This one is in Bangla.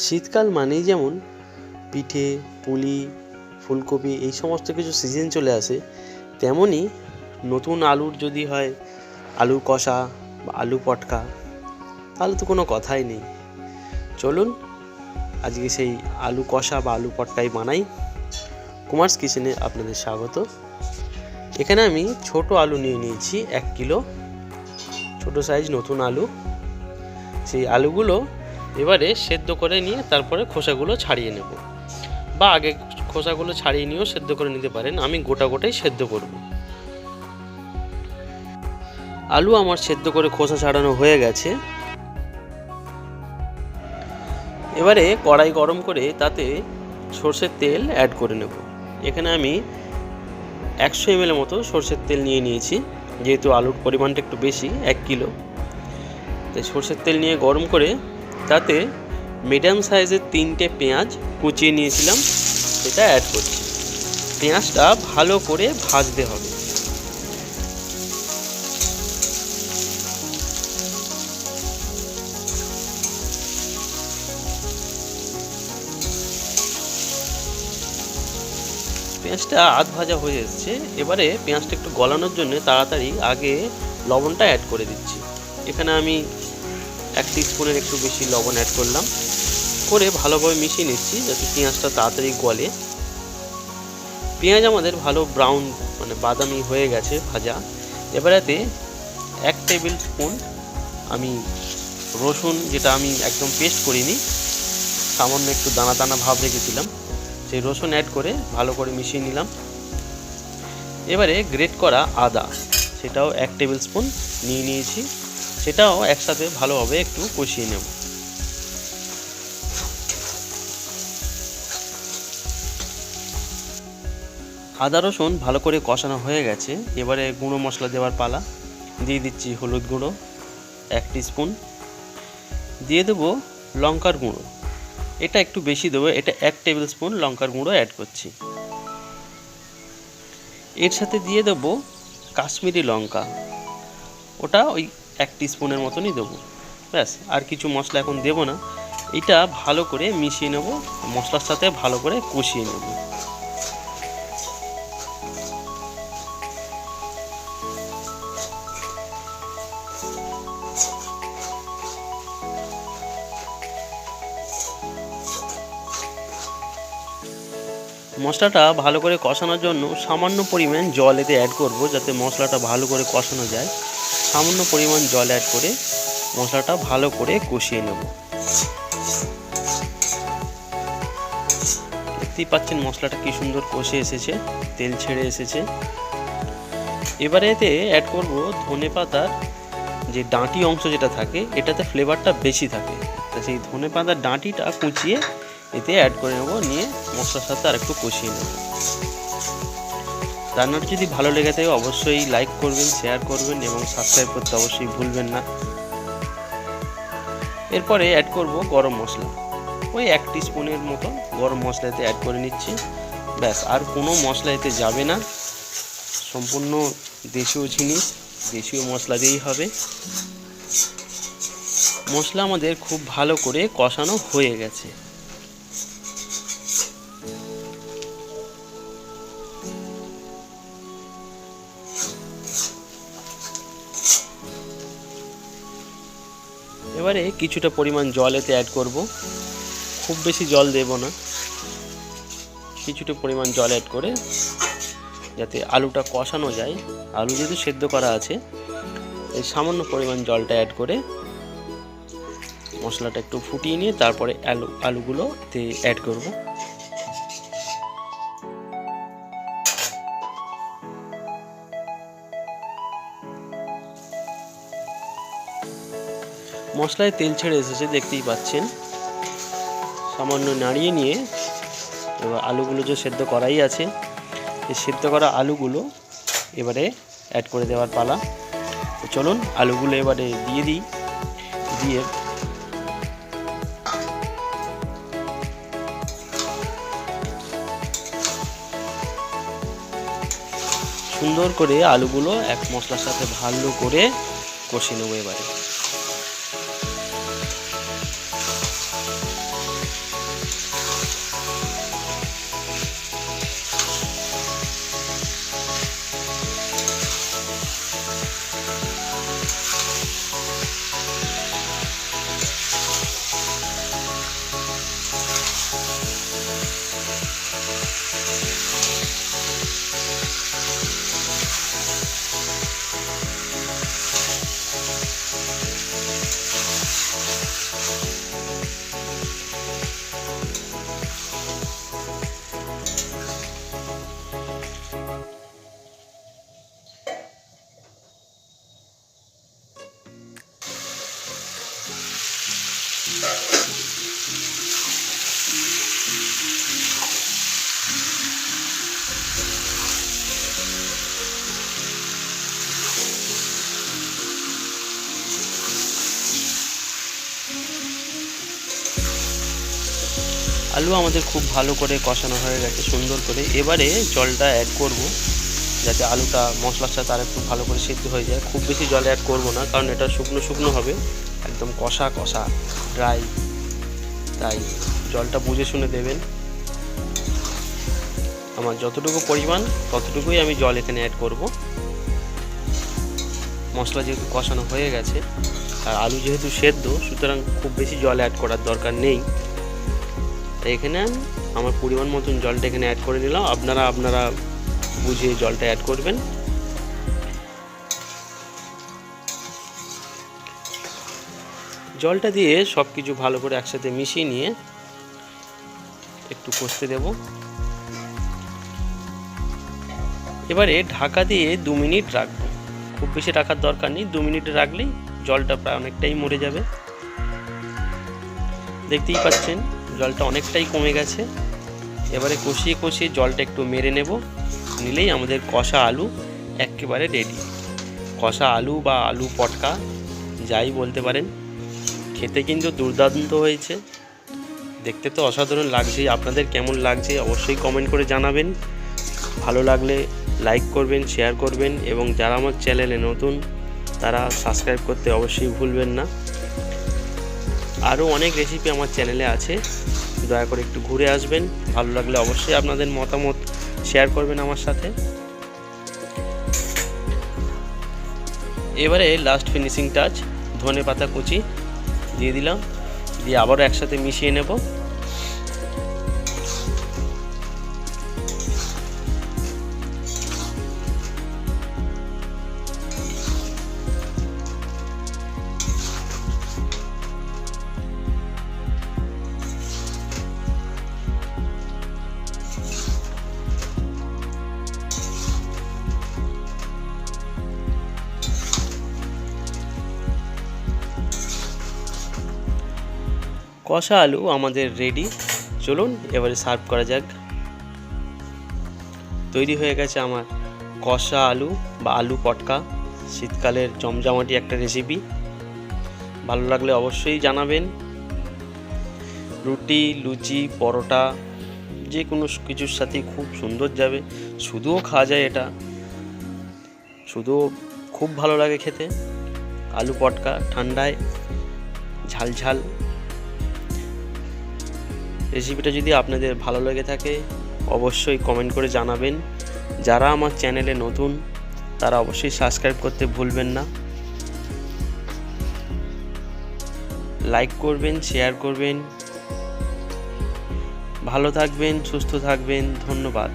শীতকাল মানেই যেমন পিঠে, পুলি, ফুলকপি এই সমস্ত কিছু সিজন চলে আসে, তেমনই নতুন আলুর যদি হয় আলু কষা বা আলু পটকা, তাহলে তো কোনো কথাই নেই। চলুন আজকে সেই আলু কষা বা আলু পটকাই বানাই। কুমারস কিচেনে আপনাদের স্বাগত। এখানে আমি ছোট আলু নিয়ে নিয়েছি 1 কিলো, ছোট সাইজ নতুন আলু। সেই আলুগুলো এবারে সেদ্ধ করে নিয়ে তারপরে খোসাগুলো ছাড়িয়ে নেব, বা আগে খোসাগুলো ছাড়িয়ে নিয়েও সেদ্ধ করে নিতে পারেন। আমি গোটাই সেদ্ধ করব। আলু আমার সেদ্ধ করে খোসা ছাড়ানো হয়ে গেছে। এবারে কড়াই গরম করে তাতে সরষের তেল অ্যাড করে নেব। এখানে আমি 100 ml মতো সরষের তেল নিয়ে নিয়েছি, যেহেতু আলুর পরিমাণটা একটু বেশি 1 কিলো। তাই সরষের তেল নিয়ে গরম করে তাতে মিডিয়াম সাইজের 3টে পেঁয়াজ কুচিয়ে নিয়েছিলাম, সেটা অ্যাড করছি। পেঁয়াজটা ভালো করে ভাজতে হবে। পেঁয়াজটা আধ ভাজা হয়ে এসছে। এবারে পেঁয়াজটা একটু গলানোর জন্য তাড়াতাড়ি আগে লবণটা অ্যাড করে দিচ্ছি। এখানে আমি 1 টিস্পুনের একটু বেশি লবণ অ্যাড করলাম, করে ভালোভাবে মিশিয়ে নিচ্ছি যাতে পেঁয়াজটা তাড়াতাড়ি গলে। পেঁয়াজ আমাদের ভালো ব্রাউন বাদামি হয়ে গেছে ভাজা। এবারেতে 1 টেবিল স্পুন আমি রসুন, যেটা আমি একদম পেস্ট করিনি, সামান্য একটু দানা দানা ভাব রেখেছিলাম, সেই রসুন অ্যাড করে ভালো করে মিশিয়ে নিলাম। এবারে গ্রেট করা আদা, সেটাও 1 টেবিল স্পুন নিয়ে নিয়েছি, সেটাও একসাথে ভালোভাবে একটু কষিয়ে নেব। আদা রসুন ভালো করে কষানো হয়ে গেছে। এবারে গুঁড়ো মশলা দেওয়ার পালা। দিয়ে দিচ্ছি হলুদ গুঁড়ো 1 টিস্পুন, দিয়ে দেবো লঙ্কার গুঁড়ো, এটা একটু বেশি দেবো, এটা 1 টেবিল স্পুন লঙ্কার গুঁড়ো অ্যাড করছি। এর সাথে দিয়ে দেবো কাশ্মীরি লঙ্কা, ওটা ওই 1 টিস্পুনের মতনই দেবো। ব্যাস, আর কিছু মশলা এখন দেবো না। এটা ভালো করে মিশিয়ে নেব, মশলার সাথে ভালো করে কষিয়ে নেব। মশলাটা ভালো করে কষানোর জন্য সামান্য পরিমাণ জল এতে অ্যাড করব, যাতে মশলাটা ভালো করে কষানো যায়। সামান্য পরিমাণ জল অ্যাড করে মশলাটা ভালো করে কষিয়ে নেব। দেখতেই পাচ্ছেন মশলাটা কি সুন্দর কষে এসেছে, তেল ছেড়ে এসেছে। এবারে এতে অ্যাড করব ধনেপাতার যে ডাঁটি অংশ যেটা থাকে, এটাতে ফ্লেভারটা বেশি থাকে, তা সেই ধনেপাতার ডাঁটিটা কুচিয়ে এতে অ্যাড করে নেব, নিয়ে মশলার সাথে আর একটু কষিয়ে নেব। রান্নাটা যদি ভালো লেগে থাকে অবশ্যই লাইক করবেন, শেয়ার করবেন এবং সাবস্ক্রাইব করতে অবশ্যই ভুলবেন না। এরপরে অ্যাড করব গরম মশলা, ওই 1 টিস্পুনের মতো গরম মশলা এতে অ্যাড করে নিচ্ছি। ব্যাস, আর কোনো মশলা এতে যাবে না, সম্পূর্ণ দেশীয় জিনিস, দেশীয় মশলা দিয়েই হবে। মশলা আমাদের খুব ভালো করে কষানো হয়ে গেছে। এবারে কিছুটা পরিমাণ জল এতে অ্যাড করব, খুব বেশি জল দেব না, কিছুটা পরিমাণ জল অ্যাড করে যাতে আলুটা কষানো যায়। আলু যেহেতু সেদ্ধ করা আছে, এই সামান্য পরিমাণ জলটা অ্যাড করে মশলাটা একটু ফুটিয়ে নিয়ে তারপরে আলুগুলো এতে অ্যাড করব। মশলায় তেল ছেড়ে এসেছে, দেখতেই পাচ্ছেন। সামান্য নাড়িয়ে নিয়ে এবার আলুগুলো যে সেদ্ধ করাই আছে, এই সেদ্ধ করা আলুগুলো এবারে অ্যাড করে দেওয়ার পালা। চলুন আলুগুলো এবারে দিয়ে দিই, দিয়ে সুন্দর করে আলুগুলো এক মশলার সাথে ভালো করে কষিয়ে নেবো। এবারে আলু আমাদের খুব ভালো করে কষানো হয়ে গেছে সুন্দর করে। এবারে জলটা অ্যাড করব, যাতে আলুটা মশলার সাথে আর একটু ভালো করে সিদ্ধ হয়ে যায়। খুব বেশি জল অ্যাড করব না, কারণ এটা শুকনো শুকনো হবে, একদম কষা কষা ড্রাই, তাই জলটা বুঝে শুনে দেবেন। আমার যতটুকু পরিমাণ ততটুকুই আমি জল এখানে অ্যাড করব। মশলা যেহেতু কষানো হয়ে গেছে আর আলু যেহেতু সেদ্ধ, সুতরাং খুব বেশি জল অ্যাড করার দরকার নেই। তাই এখানে আমার পরিমাণ মতন জলটা এখানে অ্যাড করে নিলাম। আপনারা বুঝে জলটা অ্যাড করবেন। জলটা দিয়ে সব কিছু ভালো করে একসাথে মিশিয়ে নিয়ে একটু কষতে দেব। এবারে ঢাকা দিয়ে 2 মিনিট রাখবো। খুব বেশি রাখার দরকার নেই, 2 মিনিট রাখলেই জলটা প্রায় অনেকটাই মরে যাবে। দেখতেই পাচ্ছেন জলটা অনেকটাই কমে গেছে। এবারে কষিয়ে কষিয়ে জলটা একটু মেরে নেব, নিলেই আমাদের কষা আলু একেবারে রেডি। কষা আলু বা আলু পটকা যাই বলতে পারেন, খেতে কিন্তু দুর্দান্ত হয়েছে। দেখতে তো অসাধারণ লাগছে। আপনাদের কেমন লাগছে অবশ্যই কমেন্ট করে জানাবেন। ভালো লাগলে লাইক করবেন, শেয়ার করবেন, এবং যারা আমার চ্যানেলে নতুন তারা সাবস্ক্রাইব করতে অবশ্যই ভুলবেন না। আরও অনেক রেসিপি আমার চ্যানেলে আছে, দয়া করে একটু ঘুরে আসবেন। ভালো লাগলে অবশ্যই আপনাদের মতামত শেয়ার করবেন আমার সাথে। এবারে লাস্ট ফিনিশিং টাচ, ধনেপাতা কুচি দিয়ে দিলাম, দিয়ে আবারও একসাথে মিশিয়ে নেব। কষা আলু আমাদের রেডি। চলুন এবারে সার্ভ করা যাক। তৈরি হয়ে গেছে আমার কষা আলু বা আলু পটকা, শীতকালের জমজমাটি একটা রেসিপি। ভালো লাগলে অবশ্যই জানাবেন। রুটি, লুচি, পরোটা যে কোনো কিছুর সাথেই খুব সুন্দর যাবে। শুধুও খাওয়া যায়, এটা শুধুও খুব ভালো লাগে খেতে। আলু পটকা ঠান্ডায় ঝাল ঝাল। রেসিপিটা যদি আপনাদের ভালো লেগে থাকে অবশ্যই কমেন্ট করে জানাবেন। যারা আমার চ্যানেলে নতুন তারা অবশ্যই সাবস্ক্রাইব করতে ভুলবেন না। লাইক করবেন, শেয়ার করবেন। ভালো থাকবেন, সুস্থ থাকবেন। ধন্যবাদ।